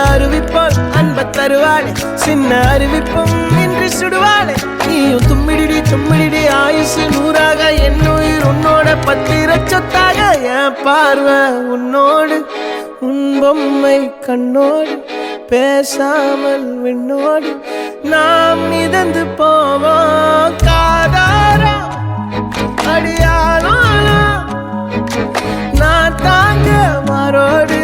அறிவிப்போல் அன்ப தருவாளே சின்ன அறிவிப்பும் இன்று சுடுவாளே நீயும் தும்மிடி ஆயுசு 100ஆக என் உயிர் உன்னோட பத்திர சொத்தாக என் பார்வை உன்னோடு உன் பொம்மை கண்ணோடு பேசாமல் விண்ணோடு நாம் மிதந்து போவோம் காதாரா அடியானோ நான் தாங்க மாறோடு